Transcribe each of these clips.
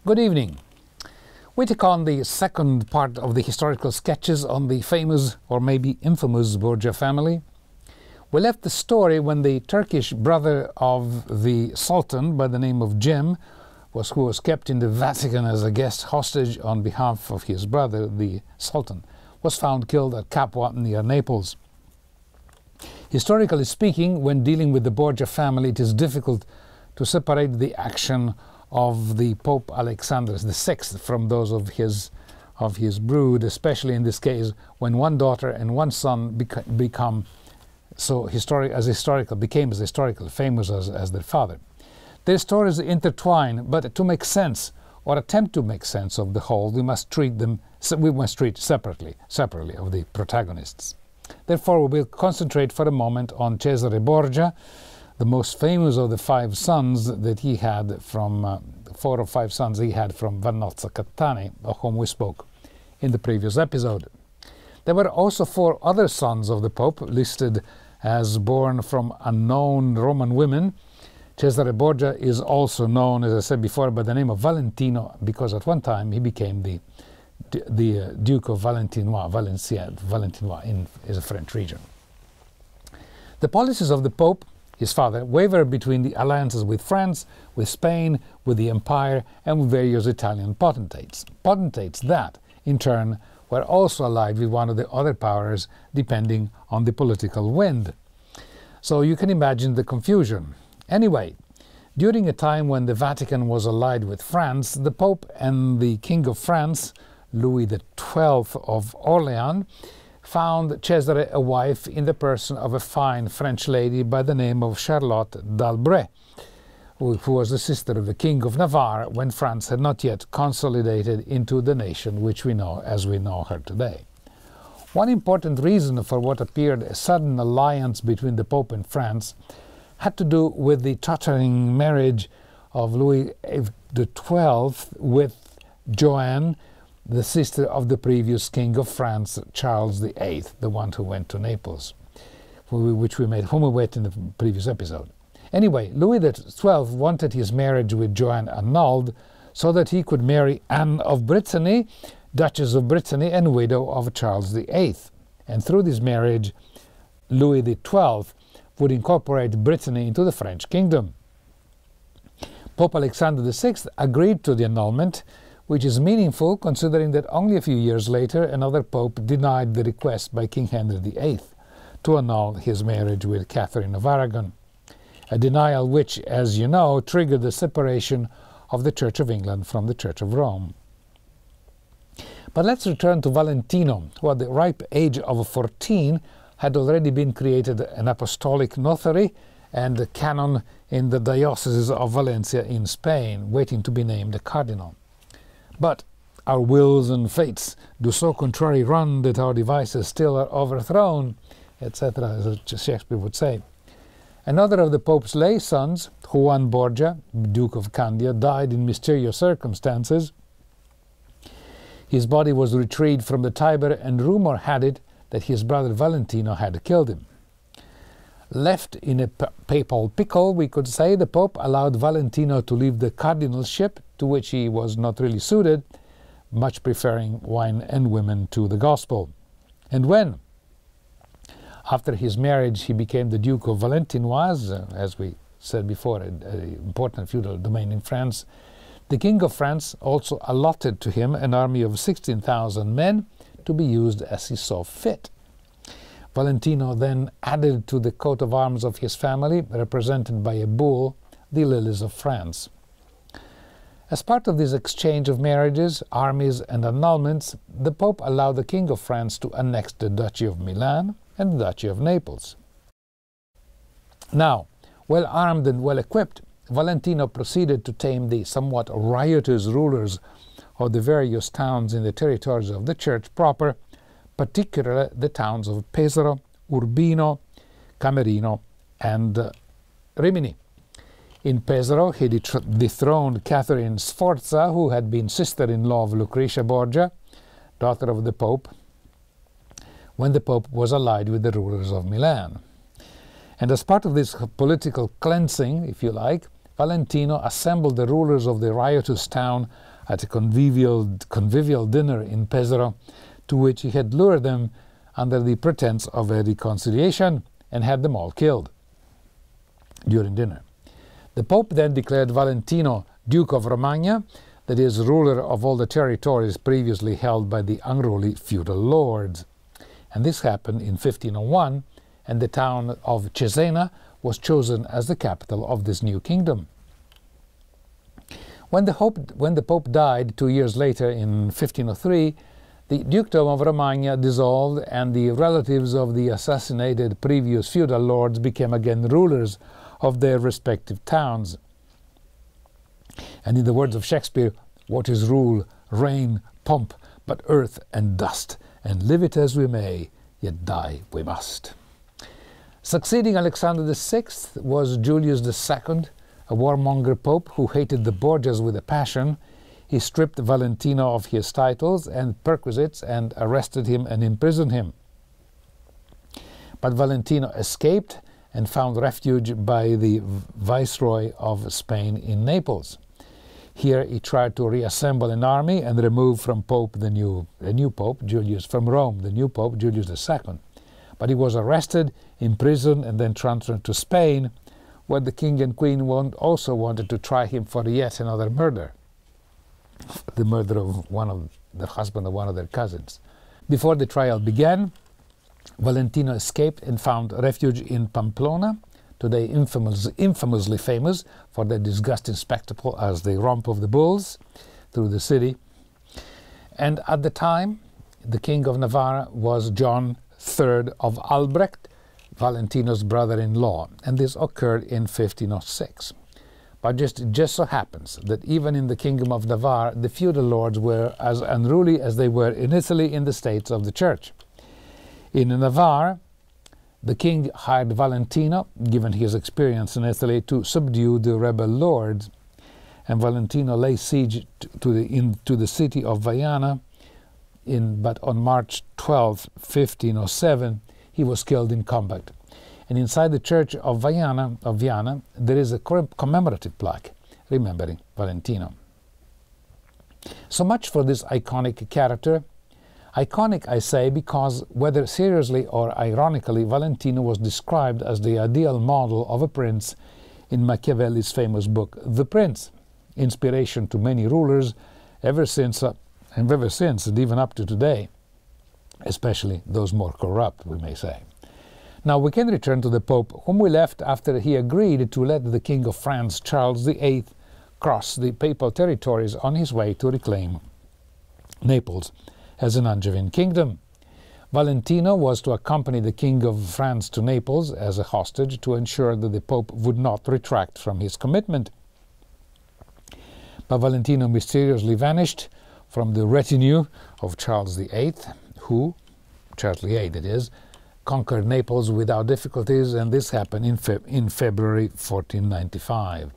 Good evening. We take on the second part of the historical sketches on the famous, or maybe infamous, Borgia family. We left the story when the Turkish brother of the Sultan, by the name of Cem, who was kept in the Vatican as a guest hostage on behalf of his brother, the Sultan, was found killed at Capua near Naples. Historically speaking, when dealing with the Borgia family, it is difficult to separate the action of the Pope Alexander VI from those of his brood, especially in this case when one daughter and one son became as historical, famous as their father. Their stories intertwine, but to make sense or attempt to make sense of the whole, we must treat separately of the protagonists. Therefore, we will concentrate for a moment on Cesare Borgia, the most famous of the five sons that he had from, 4 or 5 sons he had from Vannozza Cattani, of whom we spoke in the previous episode. There were also 4 other sons of the Pope, listed as born from unknown Roman women. Cesare Borgia is also known, as I said before, by the name of Valentino, because at one time he became the Duke of Valentinois is a French region. The policies of the Pope, his father, wavered between the alliances with France, with Spain, with the Empire, and with various Italian potentates. Potentates that, in turn, were also allied with one of the other powers, depending on the political wind. So you can imagine the confusion. Anyway, during a time when the Vatican was allied with France, the Pope and the King of France, Louis XII of Orleans, found Cesare a wife in the person of a fine French lady by the name of Charlotte d'Albret, who was the sister of the King of Navarre when France had not yet consolidated into the nation which we know as we know her today. One important reason for what appeared a sudden alliance between the Pope and France had to do with the tottering marriage of Louis XII with Joanne, the sister of the previous King of France, Charles VIII, the one who went to Naples, whom we met in the previous episode. Anyway, Louis XII wanted his marriage with Joanne annulled so that he could marry Anne of Brittany, Duchess of Brittany and widow of Charles VIII. And through this marriage, Louis XII would incorporate Brittany into the French kingdom. Pope Alexander VI agreed to the annulment, which is meaningful considering that only a few years later another pope denied the request by King Henry VIII to annul his marriage with Catherine of Aragon, a denial which, as you know, triggered the separation of the Church of England from the Church of Rome. But let's return to Valentino, who at the ripe age of 14 had already been created an apostolic notary and a canon in the diocese of Valencia in Spain, waiting to be named a cardinal. But our wills and fates do so contrary run that our devices still are overthrown, etc., as Shakespeare would say. Another of the Pope's lay sons, Juan Borgia, Duke of Candia, died in mysterious circumstances. His body was retrieved from the Tiber, and rumor had it that his brother Valentino had killed him. Left in a papal pickle, we could say, the Pope allowed Valentino to leave the cardinalship, to which he was not really suited, much preferring wine and women to the gospel. And when, after his marriage, he became the Duke of Valentinois, as we said before, an important feudal domain in France, the King of France also allotted to him an army of 16,000 men to be used as he saw fit. Valentino then added to the coat of arms of his family, represented by a bull, the lilies of France. As part of this exchange of marriages, armies and annulments, the Pope allowed the King of France to annex the Duchy of Milan and the Duchy of Naples. Now, well armed and well equipped, Valentino proceeded to tame the somewhat riotous rulers of the various towns in the territories of the Church proper, particularly the towns of Pesaro, Urbino, Camerino, and Rimini. In Pesaro, he dethroned Catherine Sforza, who had been sister-in-law of Lucretia Borgia, daughter of the Pope, when the Pope was allied with the rulers of Milan. And as part of this political cleansing, if you like, Valentino assembled the rulers of the riotous town at a convivial dinner in Pesaro, to which he had lured them under the pretense of a reconciliation and had them all killed during dinner. The Pope then declared Valentino Duke of Romagna, that is, ruler of all the territories previously held by the unruly feudal lords. And this happened in 1501, and the town of Cesena was chosen as the capital of this new kingdom. When the Pope died 2 years later in 1503, the Dukedom of Romagna dissolved, and the relatives of the assassinated previous feudal lords became again rulers of their respective towns. And in the words of Shakespeare, what is rule, reign, pomp, but earth and dust, and live it as we may, yet die we must. Succeeding Alexander VI was Julius II, a warmonger pope who hated the Borgias with a passion. He stripped Valentino of his titles and perquisites and arrested him and imprisoned him. But Valentino escaped and found refuge by the Viceroy of Spain in Naples. Here he tried to reassemble an army and remove from Pope the new Pope, Julius, from Rome, the new Pope, Julius II. But he was arrested, imprisoned, and then transferred to Spain, where the king and queen also wanted to try him for yet another murder, the murder of the husband of one of their cousins. Before the trial began, Valentino escaped and found refuge in Pamplona, today infamously famous for their disgusting spectacle as the romp of the bulls through the city. And at the time, the king of Navarre was John III of Albrecht, Valentino's brother-in-law, and this occurred in 1506. But just so happens that even in the kingdom of Navarre, the feudal lords were as unruly as they were in Italy in the states of the church. In Navarre, the king hired Valentino, given his experience in Italy, to subdue the rebel lords, and Valentino laid siege to the city of Viana, but on March 12, 1507, he was killed in combat. And inside the church of Viana, there is a commemorative plaque remembering Valentino. So much for this iconic character. Iconic, I say, because whether seriously or ironically, Valentino was described as the ideal model of a prince in Machiavelli's famous book, The Prince, inspiration to many rulers ever since and even up to today, especially those more corrupt, we may say. Now we can return to the Pope, whom we left after he agreed to let the King of France, Charles VIII, cross the papal territories on his way to reclaim Naples as an Angevin kingdom. Valentino was to accompany the King of France to Naples as a hostage to ensure that the Pope would not retract from his commitment. But Valentino mysteriously vanished from the retinue of Charles VIII, who, Charles VIII that is, conquered Naples without difficulties, and this happened in February 1495.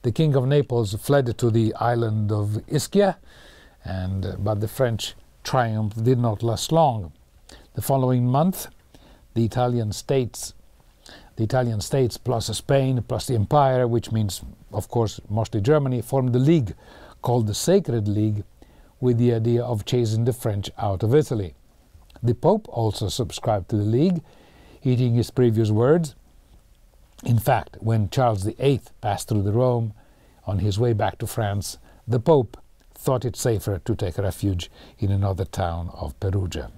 The King of Naples fled to the island of Ischia, but the French triumph did not last long. The following month, the Italian states plus Spain plus the Empire, which means, of course, mostly Germany, formed a league called the Sacred League, with the idea of chasing the French out of Italy. The Pope also subscribed to the league, eating his previous words. In fact, when Charles VIII passed through Rome on his way back to France, the Pope thought it safer to take refuge in another town of Perugia.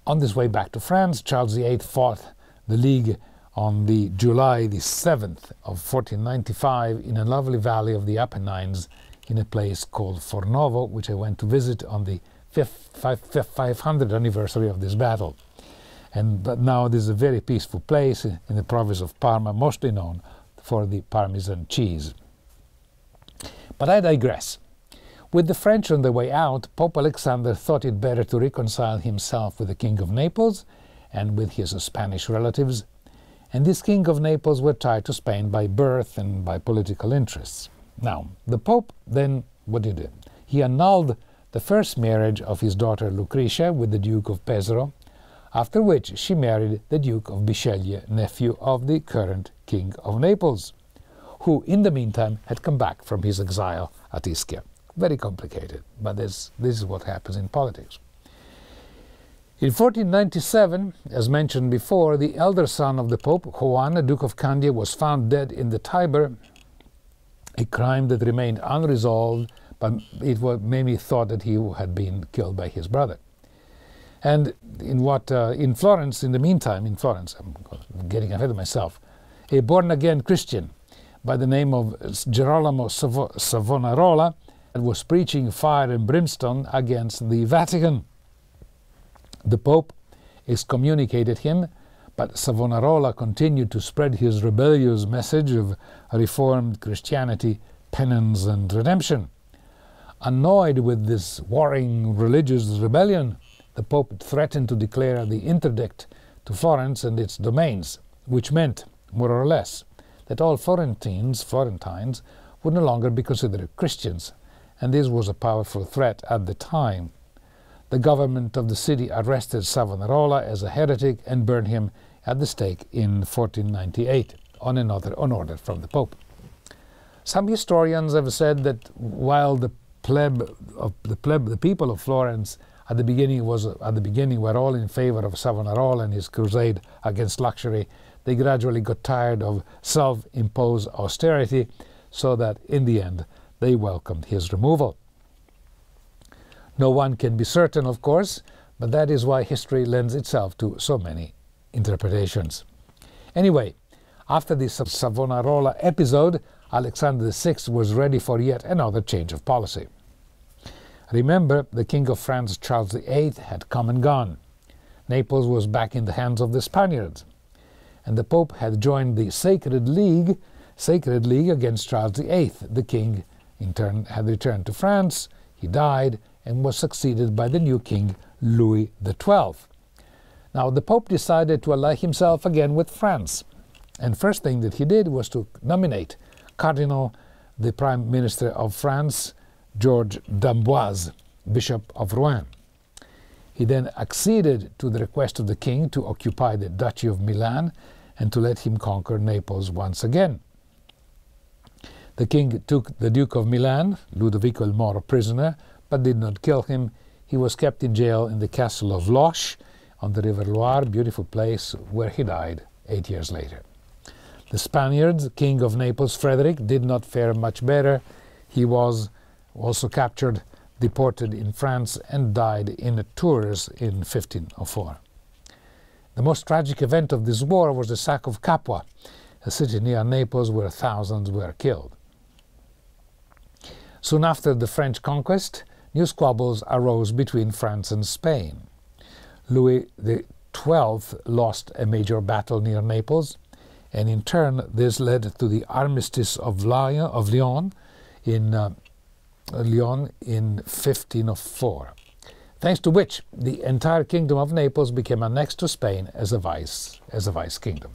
On this way back to France, Charles VIII fought the League on the July the 7th of 1495 in a lovely valley of the Apennines in a place called Fornovo, which I went to visit on the 500th anniversary of this battle. But now this is a very peaceful place in the province of Parma, mostly known for the Parmesan cheese. But I digress. With the French on their way out, Pope Alexander thought it better to reconcile himself with the King of Naples and with his Spanish relatives, and this King of Naples were tied to Spain by birth and by political interests. Now, the Pope then, what did he do? He annulled the first marriage of his daughter Lucretia with the Duke of Pesaro, after which she married the Duke of Bisceglie, nephew of the current King of Naples, who in the meantime had come back from his exile at Ischia. Very complicated, but this is what happens in politics. In 1497, as mentioned before, the elder son of the Pope, Juan, Duke of Candia, was found dead in the Tiber, a crime that remained unresolved, but it was maybe thought that he had been killed by his brother. And in Florence, in the meantime, in Florence, I'm getting ahead of myself, a born-again Christian by the name of Girolamo Savonarola was preaching fire and brimstone against the Vatican. The Pope excommunicated him, but Savonarola continued to spread his rebellious message of reformed Christianity, penance and redemption. Annoyed with this warring religious rebellion, the Pope threatened to declare the interdict to Florence and its domains, which meant, more or less, that all Florentines would no longer be considered Christians, and this was a powerful threat at the time. The government of the city arrested Savonarola as a heretic and burned him at the stake in 1498 on order from the Pope. Some historians have said that while the people of Florence at the beginning were all in favor of Savonarola and his crusade against luxury, they gradually got tired of self-imposed austerity, so that in the end they welcomed his removal. No one can be certain, of course, but that is why history lends itself to so many interpretations. Anyway, after this Savonarola episode, Alexander VI was ready for yet another change of policy. Remember, the King of France, Charles VIII, had come and gone. Naples was back in the hands of the Spaniards, and the Pope had joined the Sacred League against Charles VIII. The king, in turn, had returned to France. He died and was succeeded by the new king, Louis XII. Now, the Pope decided to ally himself again with France, and first thing that he did was to nominate Cardinal, the Prime Minister of France, George d'Amboise, Bishop of Rouen. He then acceded to the request of the king to occupy the Duchy of Milan and to let him conquer Naples once again. The king took the Duke of Milan, Ludovico il Moro, prisoner, but did not kill him. He was kept in jail in the castle of Loches on the River Loire, beautiful place, where he died 8 years later. The Spaniards, King of Naples, Frederick, did not fare much better. He was also captured, deported in France, and died in Tours in 1504. The most tragic event of this war was the sack of Capua, a city near Naples where thousands were killed. Soon after the French conquest, new squabbles arose between France and Spain. Louis XII lost a major battle near Naples, and in turn this led to the Armistice of Lyon in 1504, thanks to which the entire kingdom of Naples became annexed to Spain as a vice kingdom.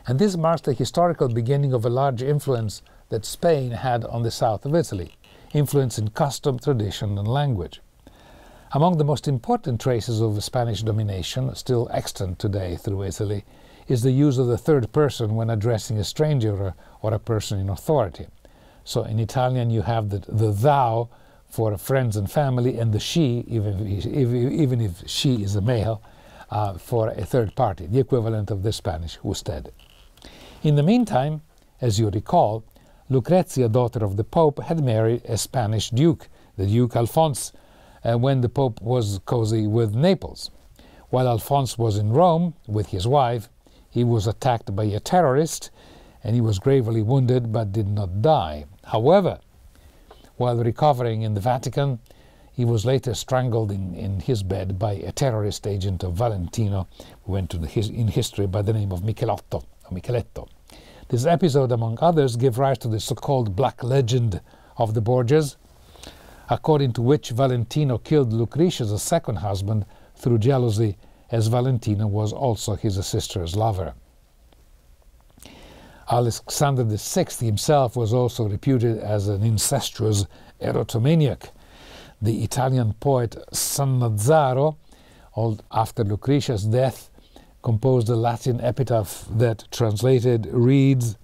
And this marks the historical beginning of a large influence that Spain had on the south of Italy, influence in custom, tradition, and language. Among the most important traces of Spanish domination, still extant today through Italy, is the use of the third person when addressing a stranger or a person in authority. So in Italian you have the thou for friends and family, and the she, even if she is a male, for a third party, the equivalent of the Spanish usted. In the meantime, as you recall, Lucrezia, daughter of the Pope, had married a Spanish duke, the Duke Alfonso, when the Pope was cozy with Naples. While Alfonso was in Rome with his wife, he was attacked by a terrorist, and he was gravely wounded but did not die. However, while recovering in the Vatican, he was later strangled in his bed by a terrorist agent of Valentino, who went in history by the name of Micheletto. This episode, among others, gave rise to the so-called Black Legend of the Borgias, according to which Valentino killed Lucretia's second husband through jealousy, as Valentino was also his sister's lover. Alexander VI himself was also reputed as an incestuous erotomaniac. The Italian poet Sannazaro, after Lucretia's death, composed a Latin epitaph that, translated, reads,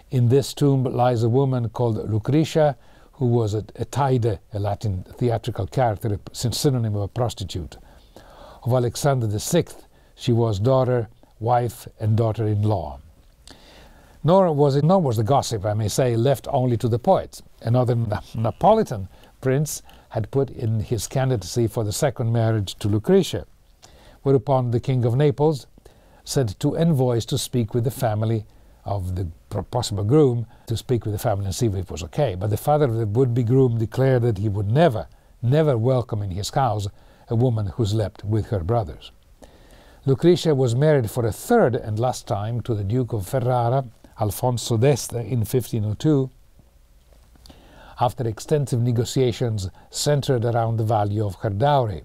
"In this tomb lies a woman called Lucretia, who was a taide, a Latin theatrical character, a synonym of a prostitute. Of Alexander VI, she was daughter, wife, and daughter-in-law. Nor was the gossip, I may say, left only to the poets. Another Napolitan prince had put in his candidacy for the second marriage to Lucretia, whereupon the King of Naples sent 2 envoys to speak with the family of the possible groom, to speak with the family and see if it was okay. But the father of the would-be groom declared that he would never welcome in his house a woman who slept with her brothers. Lucretia was married for a third and last time to the Duke of Ferrara, Alfonso d'Este, in 1502, after extensive negotiations centered around the value of her dowry.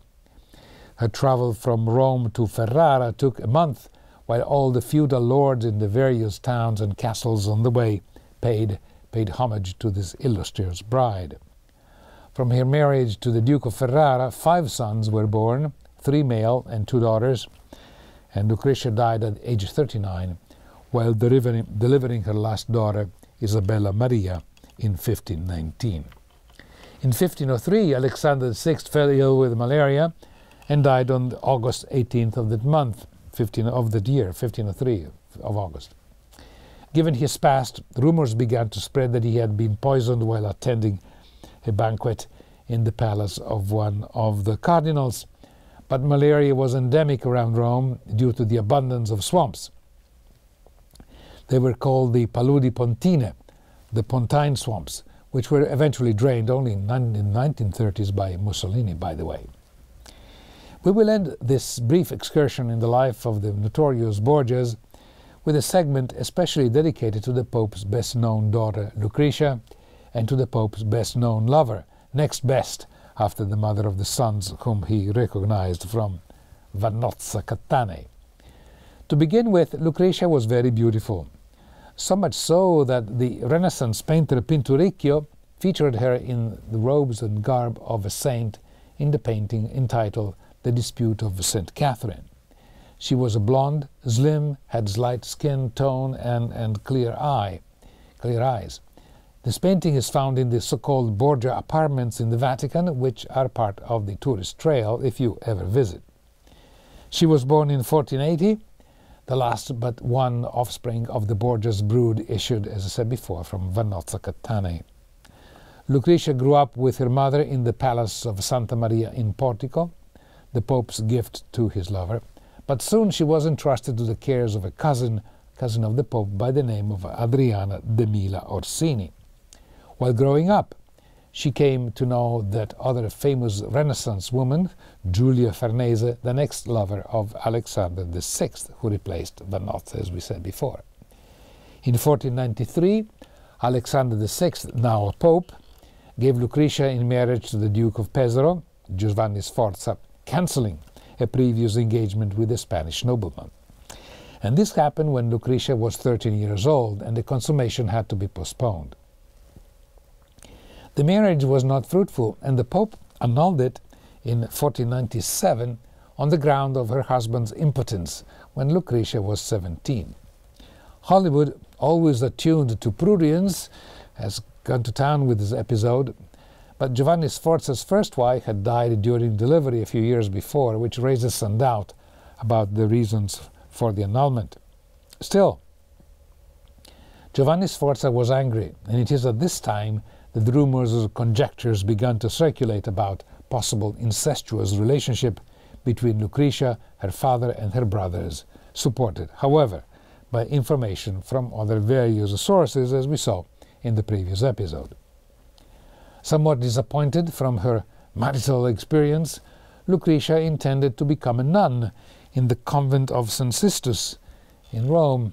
Her travel from Rome to Ferrara took a month, while all the feudal lords in the various towns and castles on the way paid homage to this illustrious bride. From her marriage to the Duke of Ferrara, 5 sons were born, 3 male and 2 daughters, and Lucretia died at age 39, while delivering her last daughter, Isabella Maria, in 1519. In 1503, Alexander VI fell ill with malaria and died on August 18th of that month, 1503 of August. Given his past, rumors began to spread that he had been poisoned while attending a banquet in the palace of one of the cardinals, but malaria was endemic around Rome due to the abundance of swamps. They were called the paludi pontine, the Pontine Swamps, which were eventually drained only in the 1930s by Mussolini, by the way. We will end this brief excursion in the life of the notorious Borgias with a segment especially dedicated to the Pope's best-known daughter, Lucretia, and to the Pope's best-known lover, next best after the mother of the sons whom he recognized from Vannozza Cattanei. To begin with, Lucretia was very beautiful, so much so that the Renaissance painter Pinturicchio featured her in the robes and garb of a saint in the painting entitled The Dispute of St. Catherine. She was a blonde, slim, had slight skin tone and clear eyes. This painting is found in the so-called Borgia apartments in the Vatican, which are part of the tourist trail if you ever visit. She was born in 1480, the last but one offspring of the Borgia's brood issued, as I said before, from Vannozza Cattanei. Lucretia grew up with her mother in the palace of Santa Maria in Portico, the Pope's gift to his lover, but soon she was entrusted to the cares of a cousin of the Pope by the name of Adriana de Mila Orsini. While growing up, she came to know that other famous Renaissance woman, Giulia Farnese, the next lover of Alexander VI, who replaced Vannozza, as we said before. In 1493, Alexander VI, now a pope, gave Lucretia in marriage to the Duke of Pesaro, Giovanni Sforza, cancelling a previous engagement with a Spanish nobleman. And this happened when Lucretia was 13 years old, and the consummation had to be postponed. The marriage was not fruitful, and the Pope annulled it in 1497 on the ground of her husband's impotence when Lucretia was 17. Hollywood, always attuned to prurience, has gone to town with this episode, but Giovanni Sforza's first wife had died during delivery a few years before, which raises some doubt about the reasons for the annulment. Still, Giovanni Sforza was angry, and it is at this time that rumors or conjectures began to circulate about possible incestuous relationship between Lucretia, her father, and her brothers, supported, however, by information from other various sources, as we saw in the previous episode. Somewhat disappointed from her marital experience, Lucretia intended to become a nun in the convent of St. Sistus in Rome,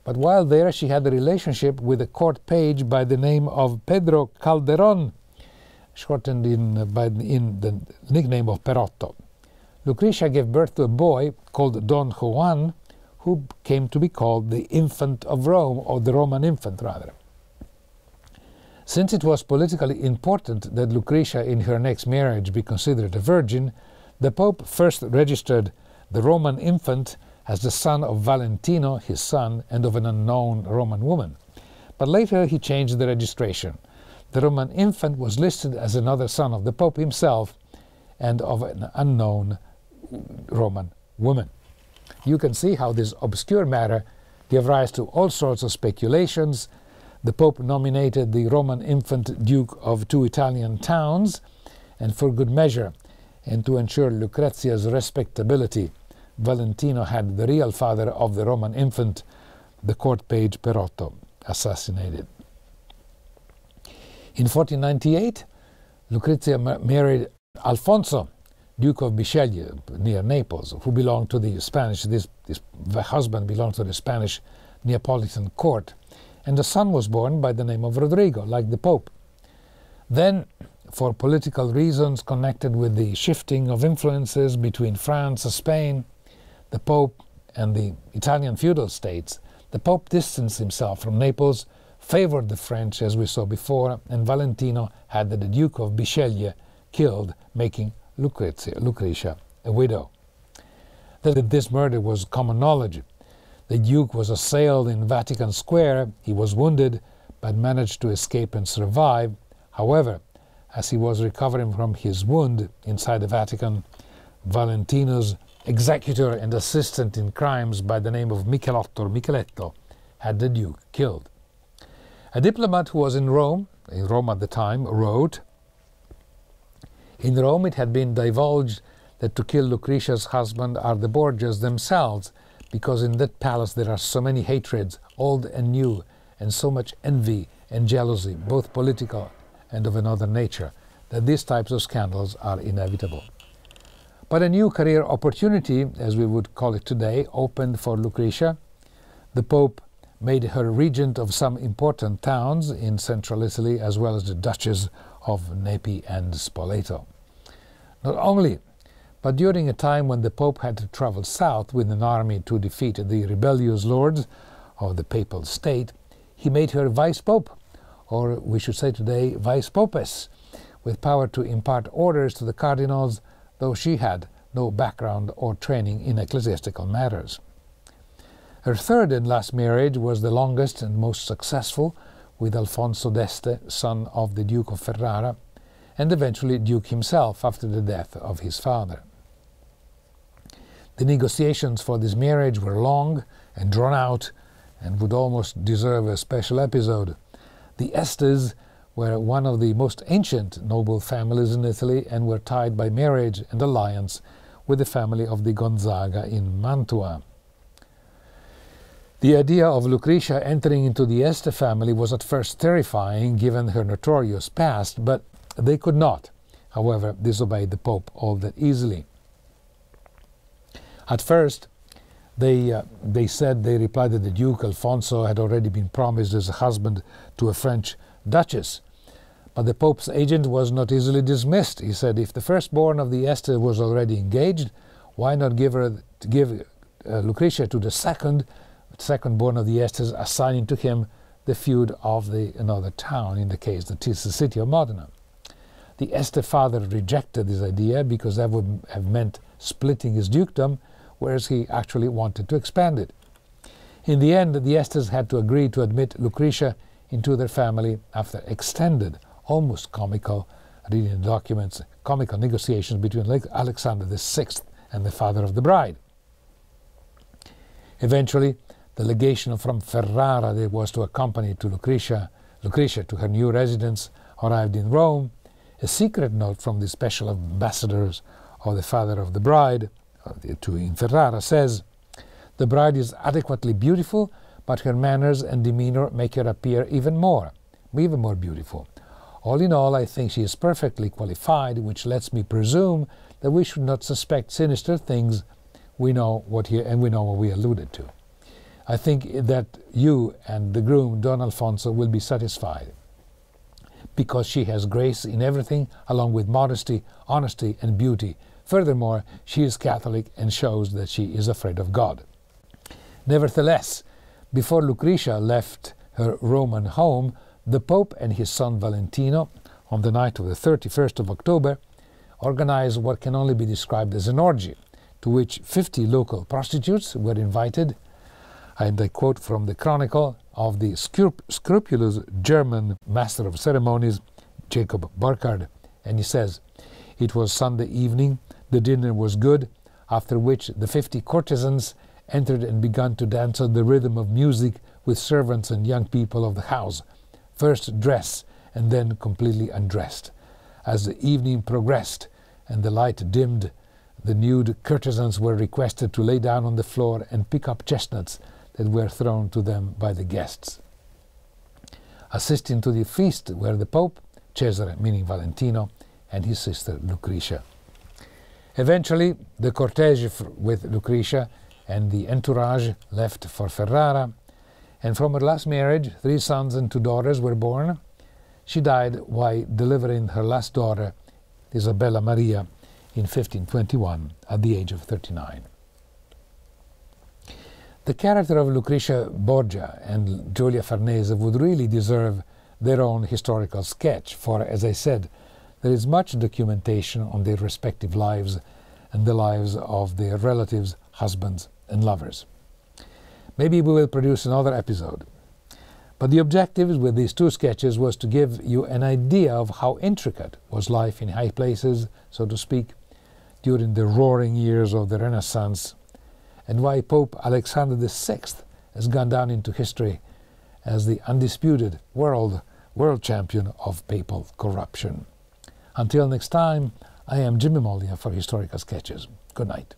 but while there she had a relationship with a court page by the name of Pedro Calderon, shortened in the nickname of Perotto. Lucretia gave birth to a boy called Don Juan, who came to be called the Infant of Rome, or the Roman infant rather. Since it was politically important that Lucretia in her next marriage be considered a virgin, the Pope first registered the Roman infant as the son of Valentino, his son, and of an unknown Roman woman. But later he changed the registration. The Roman infant was listed as another son of the Pope himself and of an unknown Roman woman. You can see how this obscure matter gave rise to all sorts of speculations. The Pope nominated the Roman infant Duke of 2 Italian towns, and for good measure, and to ensure Lucrezia's respectability, Valentino had the real father of the Roman infant, the court page Perotto, assassinated. In 1498, Lucrezia married Alfonso, Duke of Bisceglie, near Naples, who belonged to the Spanish, this husband belonged to the Spanish Neapolitan court, and a son was born by the name of Rodrigo, like the Pope. Then, for political reasons connected with the shifting of influences between France and Spain, the Pope and the Italian feudal states, the Pope distanced himself from Naples, favored the French, as we saw before, and Valentino had the Duke of Bisceglie killed, making Lucretia a widow. That this murder was common knowledge. The Duke was assailed in Vatican Square. He was wounded, but managed to escape and survive. However, as he was recovering from his wound inside the Vatican, Valentino's executor and assistant in crimes by the name of Micheletto had the Duke killed. A diplomat who was in Rome at the time, wrote, "In Rome it had been divulged that to kill Lucretia's husband are the Borgias themselves, because in that palace there are so many hatreds, old and new, and so much envy and jealousy, both political and of another nature, that these types of scandals are inevitable." But a new career opportunity, as we would call it today, opened for Lucretia. The Pope made her regent of some important towns in central Italy, as well as the duchies of Nepi and Spoleto. Not only, but during a time when the Pope had to travel south with an army to defeat the rebellious lords of the papal state, he made her vice-pope, or we should say today vice-popess, with power to impart orders to the cardinals, though she had no background or training in ecclesiastical matters. Her third and last marriage was the longest and most successful, with Alfonso d'Este, son of the Duke of Ferrara, and eventually Duke himself after the death of his father. The negotiations for this marriage were long and drawn out and would almost deserve a special episode. The Estes were one of the most ancient noble families in Italy and were tied by marriage and alliance with the family of the Gonzaga in Mantua. The idea of Lucretia entering into the Este family was at first terrifying given her notorious past, but they could not, however, disobey the Pope all that easily. At first, they replied that the Duke Alfonso had already been promised as a husband to a French duchess. But the Pope's agent was not easily dismissed. He said, if the firstborn of the Este was already engaged, why not give Lucretia to the second-born of the Estes, assigning to him the feud of another town, in the case that is the city of Modena. The Este father rejected this idea because that would have meant splitting his dukedom, whereas he actually wanted to expand it. In the end, the Estes had to agree to admit Lucretia into their family after extended, almost comical, reading the documents, comical negotiations between Alexander VI and the father of the bride. Eventually, the legation from Ferrara that was to accompany to Lucretia to her new residence arrived in Rome. A secret note from the special ambassadors of the father of the bride in Ferrara says, "The bride is adequately beautiful, but her manners and demeanor make her appear even more beautiful. All in all, I think she is perfectly qualified, which lets me presume that we should not suspect sinister things. We know what we alluded to. I think that you and the groom, Don Alfonso, will be satisfied, because she has grace in everything, along with modesty, honesty, and beauty. Furthermore, she is Catholic and shows that she is afraid of God." Nevertheless, before Lucretia left her Roman home, the Pope and his son Valentino, on the night of the 31st of October, organized what can only be described as an orgy, to which 50 local prostitutes were invited. And I quote from the chronicle of the scrupulous German master of ceremonies, Jacob Burckhardt, and he says, "It was Sunday evening, the dinner was good, after which the 50 courtesans entered and began to dance on the rhythm of music with servants and young people of the house, first dressed and then completely undressed. As the evening progressed and the light dimmed, the nude courtesans were requested to lay down on the floor and pick up chestnuts that were thrown to them by the guests. Assisting to the feast were the Pope, Cesare, meaning Valentino, and his sister Lucretia. Eventually, the cortege with Lucretia and the entourage left for Ferrara, and from her last marriage, 3 sons and 2 daughters were born. She died while delivering her last daughter, Isabella Maria, in 1521, at the age of 39. The character of Lucretia Borgia and Giulia Farnese would really deserve their own historical sketch, for, as I said, there is much documentation on their respective lives and the lives of their relatives, husbands, and lovers. Maybe we will produce another episode. But the objective with these 2 sketches was to give you an idea of how intricate was life in high places, so to speak, during the roaring years of the Renaissance, and why Pope Alexander VI has gone down into history as the undisputed world champion of papal corruption. Until next time, I am Jimmy Moglia for Historical Sketches. Good night.